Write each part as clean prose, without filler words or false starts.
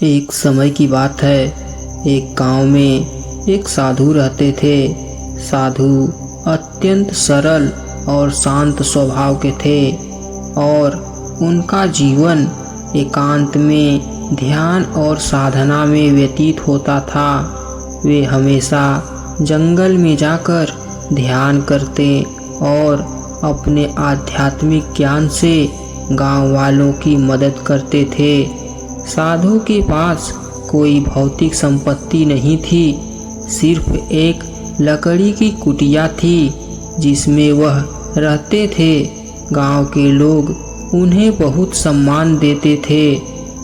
एक समय की बात है। एक गांव में एक साधु रहते थे। साधु अत्यंत सरल और शांत स्वभाव के थे और उनका जीवन एकांत में ध्यान और साधना में व्यतीत होता था। वे हमेशा जंगल में जाकर ध्यान करते और अपने आध्यात्मिक ज्ञान से गांव वालों की मदद करते थे। साधु के पास कोई भौतिक संपत्ति नहीं थी, सिर्फ एक लकड़ी की कुटिया थी जिसमें वह रहते थे। गांव के लोग उन्हें बहुत सम्मान देते थे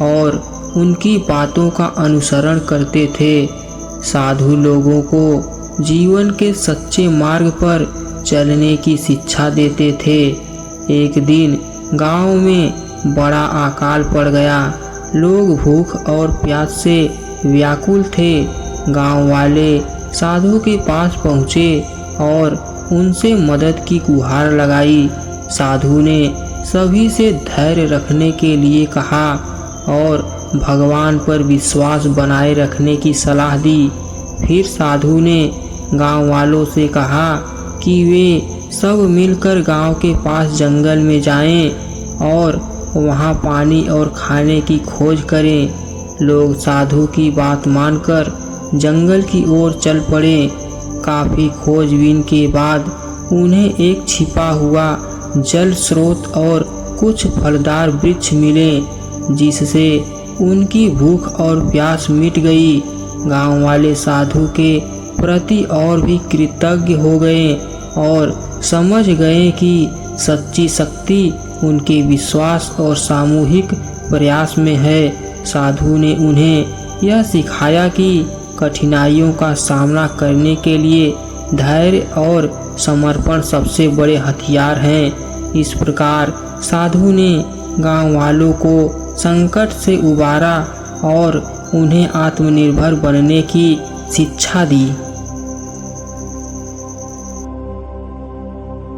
और उनकी बातों का अनुसरण करते थे। साधु लोगों को जीवन के सच्चे मार्ग पर चलने की शिक्षा देते थे। एक दिन गांव में बड़ा अकाल पड़ गया। लोग भूख और प्यास से व्याकुल थे। गांव वाले साधु के पास पहुँचे और उनसे मदद की गुहार लगाई। साधु ने सभी से धैर्य रखने के लिए कहा और भगवान पर विश्वास बनाए रखने की सलाह दी। फिर साधु ने गांव वालों से कहा कि वे सब मिलकर गांव के पास जंगल में जाएं और वहां पानी और खाने की खोज करें। लोग साधु की बात मानकर जंगल की ओर चल पड़े। काफी खोजबीन के बाद उन्हें एक छिपा हुआ जल स्रोत और कुछ फलदार वृक्ष मिले, जिससे उनकी भूख और प्यास मिट गई। गांव वाले साधु के प्रति और भी कृतज्ञ हो गए और समझ गए कि सच्ची शक्ति उनके विश्वास और सामूहिक प्रयास में है। साधु ने उन्हें यह सिखाया कि कठिनाइयों का सामना करने के लिए धैर्य और समर्पण सबसे बड़े हथियार हैं। इस प्रकार साधु ने गांव वालों को संकट से उबारा और उन्हें आत्मनिर्भर बनने की शिक्षा दी।